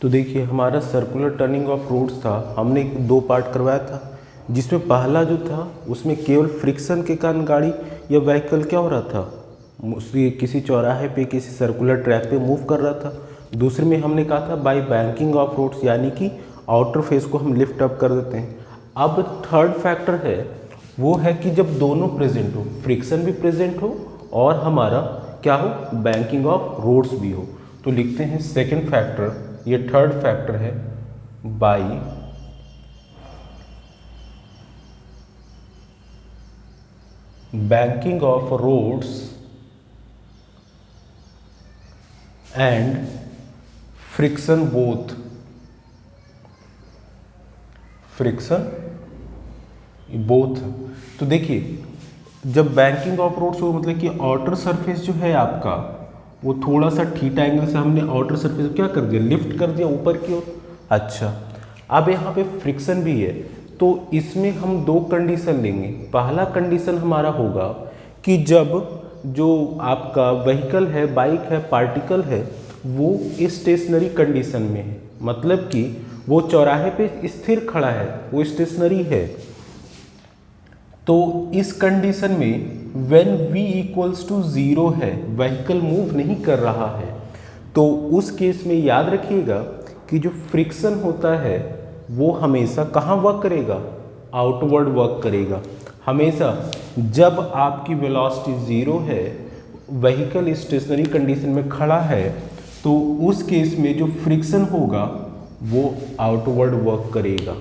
तो देखिए हमारा सर्कुलर टर्निंग ऑफ रोड्स था, हमने 2 पार्ट करवाया था, जिसमें पहला जो था उसमें केवल फ्रिक्शन के कारण गाड़ी या व्हीकल क्या हो रहा था, किसी चौराहे पे किसी सर्कुलर ट्रैक पे मूव कर रहा था। दूसरे में हमने कहा था बाय बैंकिंग ऑफ रोड्स, यानी कि आउटर फेस को हम लिफ्ट अप कर देते हैं। अब थर्ड फैक्टर है वो है कि जब दोनों प्रेजेंट हो, फ्रिक्शन भी प्रेजेंट हो और हमारा क्या हो, बैंकिंग ऑफ रोड्स भी हो। तो लिखते हैं सेकंड फैक्टर, ये थर्ड फैक्टर है, by banking of roads and friction both, friction both. तो देखिए जब बैंकिंग ऑफ रोड्स हो मतलब कि आउटर सरफेस जो है आपका वो थोड़ा सा थीटा एंगल से हमने आउटर सरफेस क्या कर दिया, लिफ्ट कर दिया ऊपर की ओर। अच्छा, अब यहाँ पे फ्रिक्शन भी है, तो इसमें हम 2 कंडीशन लेंगे। पहला कंडीशन हमारा होगा कि जब जो आपका व्हीकल है, बाइक है, पार्टिकल है, वो स्टेशनरी कंडीशन में है, मतलब कि वो चौराहे पे स्थिर खड़ा है, वो स्टेशनरी है। तो इस कंडीशन में व्हेन v इक्वल्स टू 0 है, व्हीकल मूव नहीं कर रहा है, तो उस केस में याद रखिएगा कि जो फ्रिक्शन होता है वो हमेशा कहाँ वर्क करेगा, आउटवर्ड वर्क करेगा। हमेशा जब आपकी वेलोसिटी 0 है, व्हीकल स्टेशनरी कंडीशन में खड़ा है, तो उस केस में जो फ्रिक्शन होगा वो आउटवर्ड वर्क करेगा।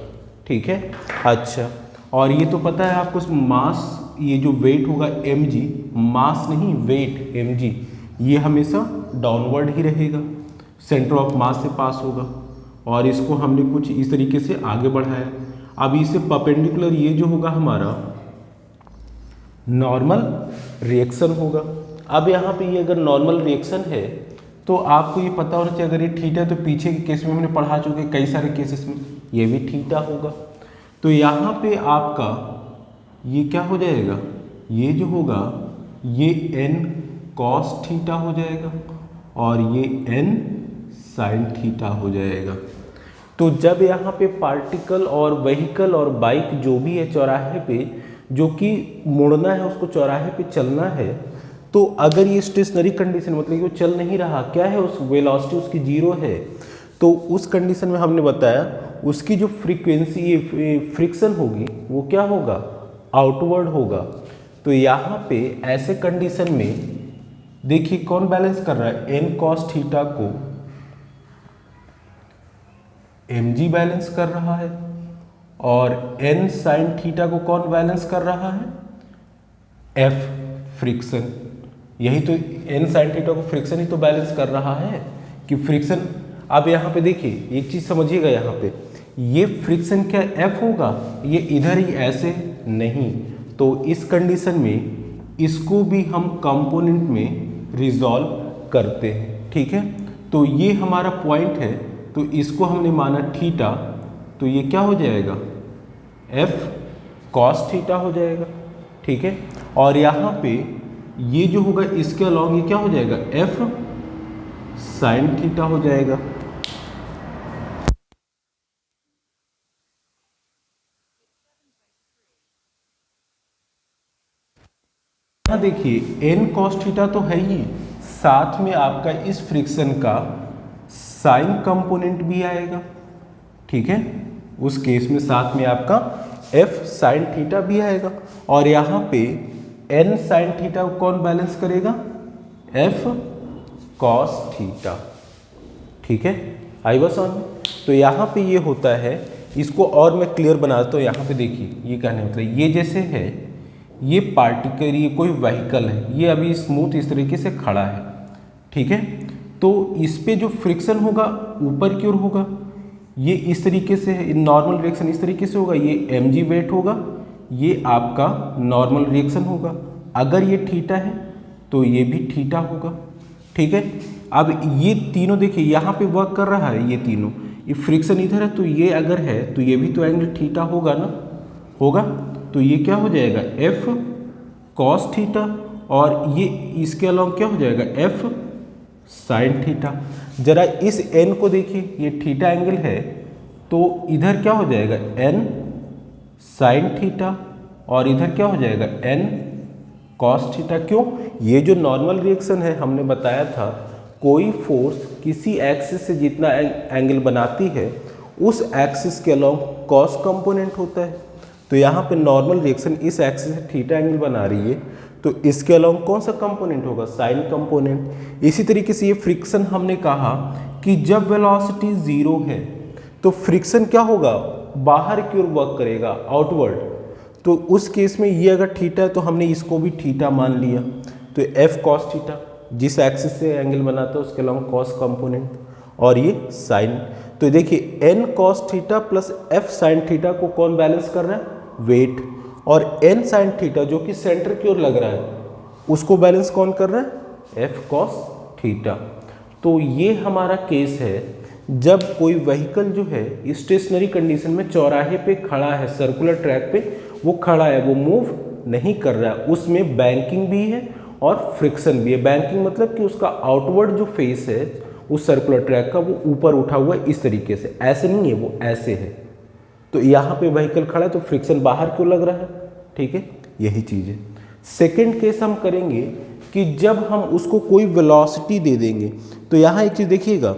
ठीक है। अच्छा, और ये तो पता है आपको, मास, ये जो वेट होगा mg, मास नहीं वेट mg, ये हमेशा डाउनवर्ड ही रहेगा, सेंटर ऑफ मास से पास होगा। और इसको हमने कुछ इस तरीके से आगे बढ़ाया। अब इसे परपेंडिकुलर ये जो होगा हमारा नॉर्मल रिएक्शन होगा। अब यहाँ पे ये अगर नॉर्मल रिएक्शन है तो आपको ये पता होना चाहिए, अगर ये थीटा तो पीछे के केस में हमने पढ़ा चुके कई सारे केसेस में ये भी थीटा होगा। तो यहाँ पे आपका ये क्या हो जाएगा, ये जो होगा ये n cos थीटा हो जाएगा और ये n sin थीटा हो जाएगा। तो जब यहाँ पे पार्टिकल और व्हीकल और बाइक जो भी है चौराहे पे, जो कि मुड़ना है उसको, चौराहे पे चलना है, तो अगर ये स्टेशनरी कंडीशन मतलब कि वो चल नहीं रहा, क्या है, उस वेलोसिटी उसकी 0 है, तो उस कंडीशन में हमने बताया उसकी जो फ्रीक्वेंसी फ्रिक्शन होगी वो क्या होगा, आउटवर्ड होगा। तो यहाँ पे ऐसे कंडीशन में देखिए कौन बैलेंस कर रहा है, n cos थीटा को mg बैलेंस कर रहा है और n sin थीटा को कौन बैलेंस कर रहा है, f फ्रिक्शन। यही तो n sin थीटा को फ्रिक्शन ही तो बैलेंस कर रहा है कि फ्रिक्शन। अब यहाँ पे देखिए एक चीज समझिएगा, यहाँ पे ये फ्रिक्शन क्या f होगा, ये इधर ही ऐसे नहीं, तो इस कंडीशन में इसको भी हम कंपोनेंट में रिजॉल्व करते हैं। ठीक है, तो ये हमारा पॉइंट है, तो इसको हमने माना थीटा, तो ये क्या हो जाएगा, f cos थीटा हो जाएगा। ठीक है, और यहाँ पे ये जो होगा इसके अलॉन्ग ये क्या हो जाएगा, f sin थीटा हो जाएगा। यहाँ देखिए n cos थीटा तो है ही, साथ में आपका इस फ्रिक्शन का साइन कंपोनेंट भी आएगा। ठीक है, उस केस में साथ में आपका f sin थीटा भी आएगा, और यहाँ पे n sin थीटा को कौन बैलेंस करेगा, f cos थीटा। ठीक है, आई बस ऑन। तो यहाँ पे ये होता है, इसको और मैं क्लियर बनाता हूँ। यहाँ पे देखिए ये कहने मतलब ये जैसे है, ये पार्टिकल, ये कोई व्हीकल है, ये अभी स्मूथ इस तरीके से खड़ा है। ठीक है, तो इस पे जो फ्रिक्शन होगा ऊपर की ओर होगा, ये इस तरीके से नॉर्मल रिएक्शन इस तरीके से होगा, ये mg वेट होगा, ये आपका नॉर्मल रिएक्शन होगा। अगर ये थीटा है तो ये भी थीटा होगा। ठीक है, अब ये तीनों देखिए यहाँ पे वर्क कर रहा है, ये तीनों, ये फ्रिक्शन इधर है, तो ये अगर है तो ये भी तो एंगल थीटा होगा ना, होगा। तो ये क्या हो जाएगा, f cos थीटा, और ये इसके अलॉन्ग क्या हो जाएगा, f साइन थीटा। जरा इस एन को देखिए, ये थीटा एंगल है, तो इधर क्या हो जाएगा एन साइन थीटा और इधर क्या हो जाएगा एन कॉस थीटा। क्यों? ये जो नॉर्मल रिएक्शन है हमने बताया था, कोई फोर्स किसी एक्सिस से जितना एंगल बनाती है उस एक्सिस के अलॉन्ग कॉस कंपोनेंट होता है। तो यहाँ पे नॉर्मल रिएक्शन इस एक्सिस से थीटा एंगल बना रही है, तो इसके अलॉन्ग कौन सा कंपोनेंट होगा? Sign component. इसी तरीके से ये फ्रिक्शन हमने कहा कि जब वेलोसिटी जीरो है तो फ्रिक्शन क्या होगा? बाहर की ओर वर्क करेगा, आउटवर्ड। तो उस केस में ये अगर थीटा है तो हमने इसको भी थीटा मान लिया, तो एफ कॉस थीटा जिस एक्सिस से एंगल बनाता है उसके अलॉन्ग कॉस कंपोनेंट, और ये साइन। तो देखिए N cos theta plus F sine theta को कौन बैलेंस कर रहा है? वेट। और एन साइन थीटा जो कि सेंटर की ओर लग रहा है उसको बैलेंस कौन कर रहा है? F cos theta. तो ये हमारा केस है जब कोई व्हीकल जो है स्टेशनरी कंडीशन में चौराहे पे खड़ा है, सर्कुलर ट्रैक पे वो खड़ा है, वो मूव नहीं कर रहा है, उसमें बैंकिंग भी है और फ्रिक्शन भी है। बैंकिंग मतलब कि उसका आउटवर्ड जो फेस है उस सर्कुलर ट्रैक का वो ऊपर उठा हुआ है इस तरीके से, ऐसे नहीं है, वो ऐसे है। तो यहाँ पे व्हीकल खड़ा है तो फ्रिक्शन बाहर क्यों लग रहा है? ठीक है, यही चीज़ है। सेकेंड केस हम करेंगे कि जब हम उसको कोई वेलोसिटी दे देंगे। तो यहाँ एक चीज़ देखिएगा,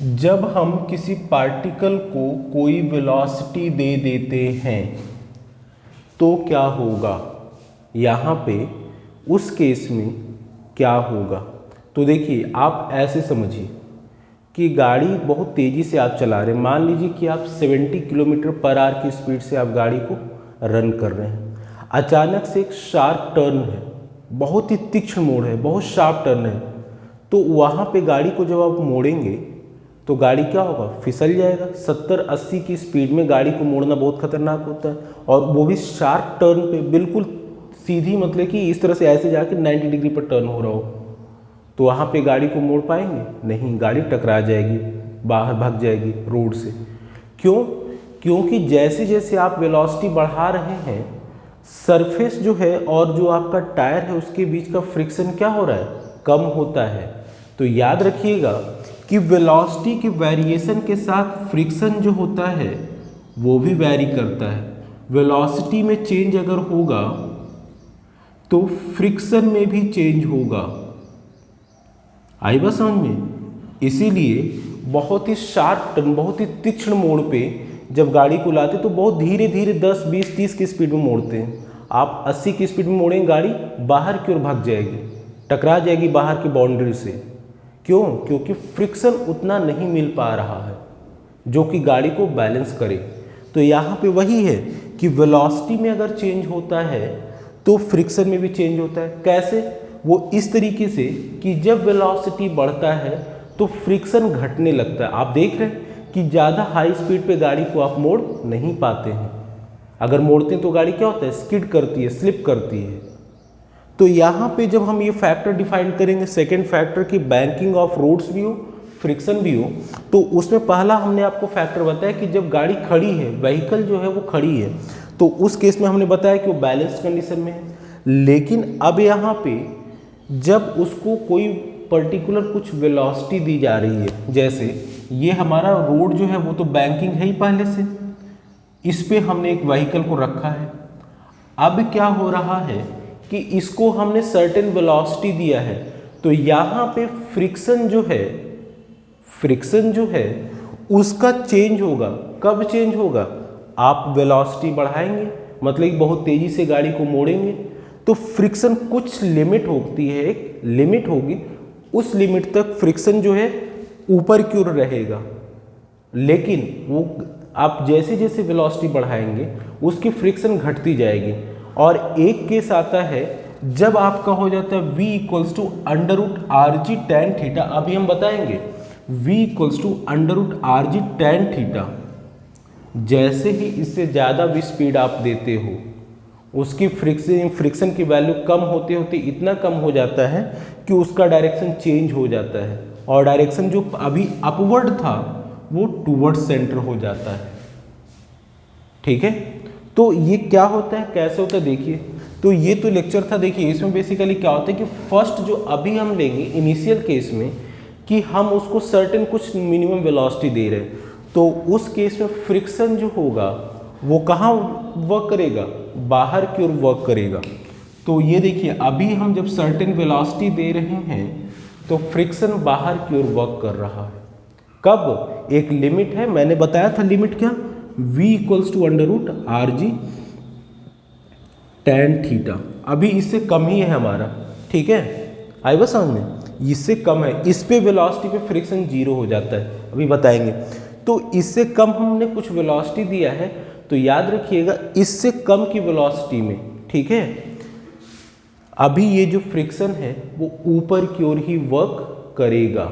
जब हम किसी पार्टिकल को कोई वेलोसिटी दे देते हैं तो क्या होगा? यहाँ पे उस केस में क्या होगा? तो देखिए आप ऐसे समझिए कि गाड़ी बहुत तेज़ी से आप चला रहे हैं, मान लीजिए कि आप 70 किलोमीटर पर आवर की स्पीड से आप गाड़ी को रन कर रहे हैं। अचानक से एक शार्प टर्न है, बहुत ही तीक्ष्ण मोड़ है, बहुत शार्प टर्न है, तो वहाँ पे गाड़ी को जब आप मोड़ेंगे तो गाड़ी क्या होगा? फिसल जाएगा। 70-80 की स्पीड में गाड़ी को मोड़ना बहुत खतरनाक होता है, और वो भी शार्प टर्न पे, बिल्कुल सीधी, मतलब कि इस तरह से ऐसे जाके 90 डिग्री पर टर्न हो रहा हो, तो वहाँ पे गाड़ी को मोड़ पाएंगे? नहीं, गाड़ी टकरा जाएगी, बाहर भाग जाएगी रोड से। क्यों? क्योंकि जैसे जैसे आप वेलोसिटी बढ़ा रहे हैं, सरफेस जो है और जो आपका टायर है उसके बीच का फ्रिक्शन क्या हो रहा है? कम होता है। तो याद रखिएगा कि वेलोसिटी के वेरिएशन के साथ फ्रिक्शन जो होता है वो भी वेरी करता है। वेलोसिटी में चेंज अगर होगा तो फ्रिक्शन में भी चेंज होगा। आई बात समझ में? इसीलिए बहुत ही शार्प टर्न, बहुत ही तीक्ष्ण मोड़ पे जब गाड़ी को लाते तो बहुत धीरे धीरे 10, 20, 30 की स्पीड में मोड़ते हैं। आप 80 की स्पीड में मोड़ेंगे, गाड़ी बाहर की ओर भाग जाएगी, टकरा जाएगी बाहर की बाउंड्री से। क्यों? क्योंकि फ्रिक्शन उतना नहीं मिल पा रहा है जो कि गाड़ी को बैलेंस करे। तो यहाँ पे वही है कि वेलोसिटी में अगर चेंज होता है तो फ्रिक्शन में भी चेंज होता है। कैसे? वो इस तरीके से कि जब वेलोसिटी बढ़ता है तो फ्रिक्शन घटने लगता है। आप देख रहे हैं कि ज़्यादा हाई स्पीड पे गाड़ी को आप मोड़ नहीं पाते हैं। अगर मोड़ते हैं तो गाड़ी क्या होता है? स्किड करती है, स्लिप करती है। तो यहाँ पे जब हम ये फैक्टर डिफाइन करेंगे, सेकेंड फैक्टर की बैंकिंग ऑफ रोड्स भी हो, फ्रिक्शन भी हो, तो उसमें पहला हमने आपको फैक्टर बताया कि जब गाड़ी खड़ी है, व्हीकल जो है वो खड़ी है, तो उस केस में हमने बताया कि वो बैलेंस्ड कंडीशन में है। लेकिन अब यहाँ पे जब उसको कोई पर्टिकुलर कुछ वेलोसिटी दी जा रही है, जैसे ये हमारा रोड जो है वो तो बैंकिंग है ही पहले से, इस पे हमने एक व्हीकल को रखा है। अब क्या हो रहा है कि इसको हमने सर्टेन वेलोसिटी दिया है, तो यहाँ पे फ्रिक्शन जो है उसका चेंज होगा। कब चेंज होगा? आप वेलोसिटी बढ़ाएंगे, मतलब कि बहुत तेजी से गाड़ी को मोड़ेंगे, तो फ्रिक्शन कुछ लिमिट होती है, एक लिमिट होगी, उस लिमिट तक फ्रिक्शन जो है ऊपर की ओर रहेगा। लेकिन वो आप जैसे जैसे वेलोसिटी बढ़ाएंगे उसकी फ्रिक्शन घटती जाएगी। और एक केस आता है जब आपका हो जाता है v equals to under root R G tan theta. अभी हम बताएंगे v equals to under root R G tan theta. जैसे ही इससे ज़्यादा भी स्पीड आप देते हो उसकी फ्रिक्शन की वैल्यू कम होते होते इतना कम हो जाता है कि उसका डायरेक्शन चेंज हो जाता है, और डायरेक्शन जो अभी अपवर्ड था वो टूवर्ड सेंटर हो जाता है। ठीक है, तो ये क्या होता है, कैसे होता है देखिए। तो ये तो लेक्चर था। देखिए इसमें बेसिकली क्या होता है कि फर्स्ट जो अभी हम लेंगे इनिशियल केस में कि हम उसको सर्टेन कुछ मिनिमम वेलोसिटी दे रहे हैं, तो उस केस में फ्रिक्शन जो होगा वो कहाँ वर्क करेगा, बाहर की ओर वर्क करेगा। तो ये देखिए अभी हम जब सर्टेन वेलोसिटी दे रहे हैं तो फ्रिक्शन बाहर की ओर वर्क कर रहा है। कब, एक लिमिट है, मैंने बताया था लिमिट क्या, v equals to √RG tan theta. अभी इससे कम ही है हमारा, ठीक है, आई बस समझ में, इससे कम है, इस पे वेलोसिटी पे फ्रिक्शन 0 हो जाता है, अभी बताएंगे। तो इससे कम हमने कुछ वेलोसिटी दिया है, तो याद रखिएगा इससे कम की वेलोसिटी में, ठीक है, अभी ये जो फ्रिक्शन है वो ऊपर की ओर ही वर्क करेगा।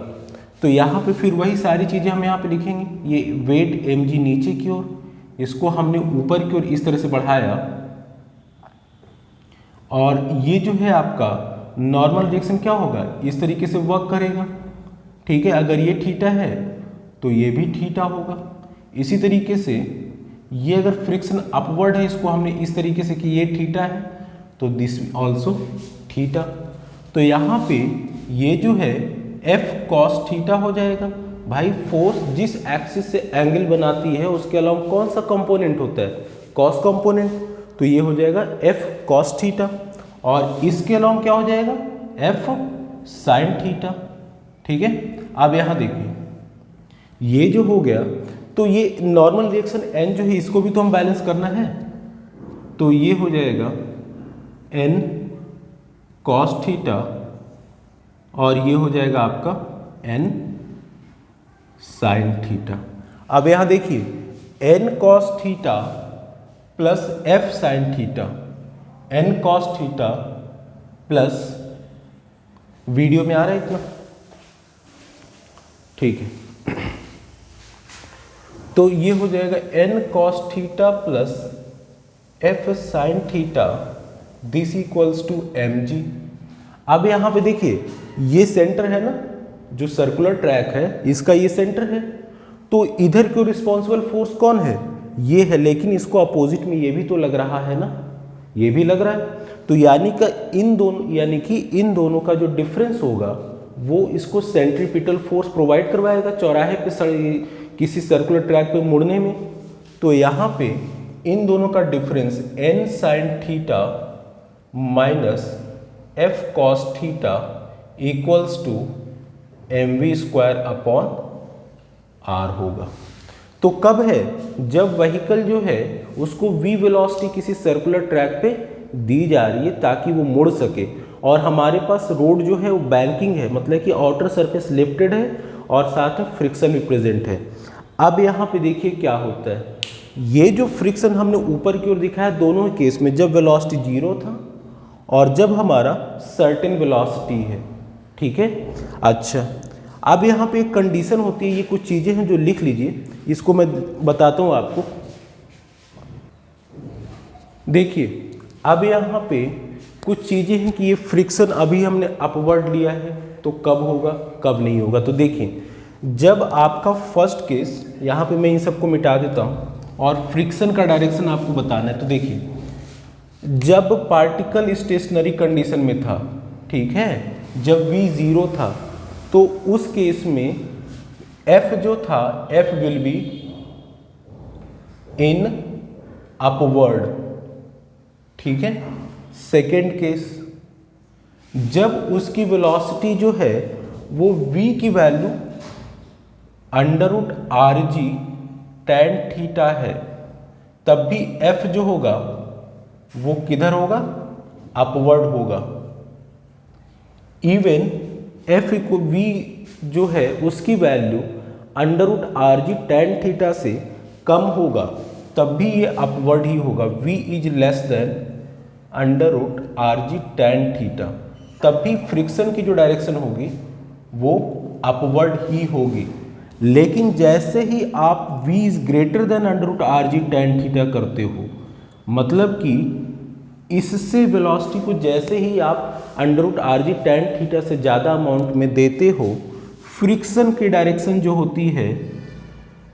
तो यहाँ पे फिर वही सारी चीज़ें हम यहाँ पे लिखेंगे, ये वेट mg नीचे की ओर, इसको हमने ऊपर की ओर इस तरह से बढ़ाया, और ये जो है आपका नॉर्मल डायरेक्शन क्या होगा, इस तरीके से वर्क करेगा, ठीक है। अगर ये थीटा है तो ये भी थीटा होगा। इसी तरीके से ये अगर फ्रिक्शन अपवर्ड है, इसको हमने इस तरीके से कि ये थीटा है तो दिस ऑल्सो थीटा। तो यहाँ पे ये जो है F cos थीटा हो जाएगा। भाई फोर्स जिस एक्सिस से एंगल बनाती है उसके अलावा कौन सा कंपोनेंट होता है, कॉस कंपोनेंट, तो ये हो जाएगा F cos थीटा, और इसके अलावा क्या हो जाएगा F sin थीटा, ठीक है। अब यहाँ देखिए ये जो हो गया, तो ये नॉर्मल रिएक्शन n जो है इसको भी तो हम बैलेंस करना है, तो ये हो जाएगा n cos थीटा, और ये हो जाएगा आपका n sin थीटा। अब यहाँ देखिए n cos theta plus f sin theta, n cos theta plus, video में आ रहा है इतना, ठीक है। तो ये हो जाएगा n cos theta plus f sin theta, this equals to mg। अब यहाँ पे देखिए ये सेंटर है ना, जो सर्कुलर ट्रैक है इसका ये सेंटर है, तो इधर क्यों रिस्पॉन्सिबल फोर्स कौन है, ये है, लेकिन इसको अपोजिट में ये भी तो लग रहा है ना, ये भी लग रहा है। तो यानी कि इन दोनों का जो डिफरेंस होगा वो इसको सेंट्रीपिटल फोर्स प्रोवाइड करवाएगा चौराहे पे किसी सर्कुलर ट्रैक पे मुड़ने में। तो यहाँ पे इन दोनों का difference n sin theta minus f cos theta equals to mv² upon r होगा। तो कब है, जब व्हीकल जो है उसको v वेलोसिटी किसी सर्कुलर ट्रैक पे दी जा रही है ताकि वो मुड़ सके, और हमारे पास रोड जो है वो बैंकिंग है, मतलब कि आउटर सरफेस लिफ्टेड है और साथ में फ्रिक्शन भी प्रेजेंट है। अब यहाँ पे देखिए क्या होता है, ये जो फ्रिक्शन हमने ऊपर की ओर दिखाया दोनों केस में, जब वेलोसिटी 0 था और जब हमारा सर्टेन वेलोसिटी है, ठीक है। अच्छा, अब यहाँ पे एक कंडीशन होती है, ये कुछ चीज़ें हैं जो लिख लीजिए, इसको मैं बताता हूँ आपको। देखिए अब यहाँ पे कुछ चीज़ें हैं कि ये फ्रिक्शन अभी हमने अपवर्ड लिया है तो कब होगा कब नहीं होगा। तो देखिए जब आपका फर्स्ट केस, यहाँ पे मैं इन सबको मिटा देता हूँ और फ्रिक्शन का डायरेक्शन आपको बताना है। तो देखिए जब पार्टिकल स्टेशनरी कंडीशन में था, ठीक है, जब v 0 था, तो उस केस में f जो था f will be in upward, ठीक है। सेकेंड केस, जब उसकी वेलोसिटी जो है वो v की वैल्यू √RG tan थीटा है, तब भी f जो होगा वो किधर होगा, अपवर्ड होगा। इवन f को v जो है उसकी वैल्यू √RG tan थीटा से कम होगा, तब भी ये अपवर्ड ही होगा। v is less than √RG tan theta, तब भी फ्रिक्शन की जो डायरेक्शन होगी वो अपवर्ड ही होगी। लेकिन जैसे ही आप v is greater than √RG tan theta करते हो, मतलब कि इससे वेलोसिटी को जैसे ही आप √RG tan थीटा से ज़्यादा अमाउंट में देते हो, फ्रिक्शन की डायरेक्शन जो होती है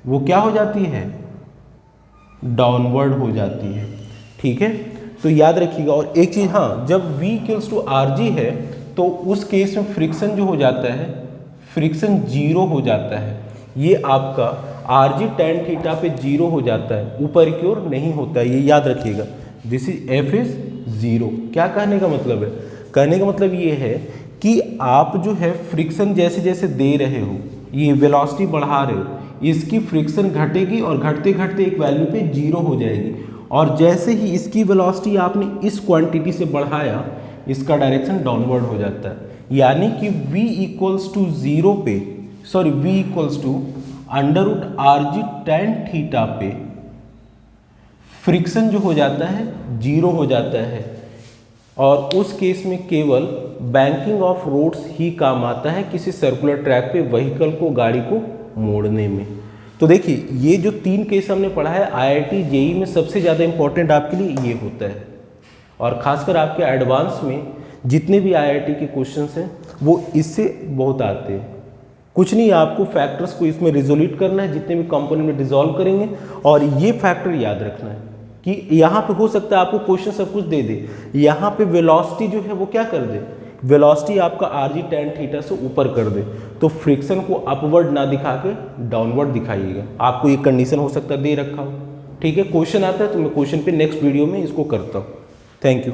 वो क्या हो जाती है, डाउनवर्ड हो जाती है। ठीक है, तो याद रखिएगा। और एक चीज़, हाँ, जब V equals to R G है तो उस केस में फ्रिक्शन जो हो जाता है, फ्रिक्शन जीरो हो जाता है। ये आपका आर जी टेन थीटा पे जीरो हो जाता है, ऊपर की ओर नहीं होता है, ये याद रखिएगा। This is F is zero. क्या कहने का मतलब है? कहने का मतलब ये है कि आप जो है फ्रिक्शन जैसे जैसे दे रहे हो, ये वेलोसिटी बढ़ा रहे हो, इसकी फ्रिक्शन घटेगी और घटते घटते एक वैल्यू पे जीरो हो जाएगी। और जैसे ही इसकी वेलोसिटी आपने इस क्वांटिटी से बढ़ाया, इसका डायरेक्शन डाउनवर्ड हो जाता है। यानी कि v इक्वल्स टू जीरो पे, sorry v equals to under root R G tan theta पे फ्रिक्शन जो हो जाता है जीरो हो जाता है। और उस केस में केवल बैंकिंग ऑफ रोड्स ही काम आता है किसी सर्कुलर ट्रैक पे व्हीकल को, गाड़ी को मोड़ने में। तो देखिए, ये जो तीन केस हमने पढ़ा है, आईआईटी जेईई में सबसे ज़्यादा इंपॉर्टेंट आपके लिए ये होता है। और खासकर आपके एडवांस में जितने भी आईआईटी के क्वेश्चंस हैं वो इससे बहुत आते हैं। कुछ नहीं, आपको फैक्टर्स को इसमें रिजोल्यूट करना है, जितने भी कंपोनेंट में डिसॉल्व करेंगे, और ये फैक्टर याद रखना है कि यहाँ पे हो सकता है आपको क्वेश्चन सब कुछ दे दे, यहाँ पे वेलोसिटी जो है वो क्या कर दे, वेलोसिटी आपका आर जी टेन थीटा से ऊपर कर दे, तो फ्रिक्शन को अपवर्ड ना दिखा के डाउनवर्ड दिखाइएगा। आपको ये कंडीशन हो सकता है दे रखा हो। ठीक है, क्वेश्चन आता है तो मैं क्वेश्चन पे नेक्स्ट वीडियो में इसको करता हूँ। Thank you.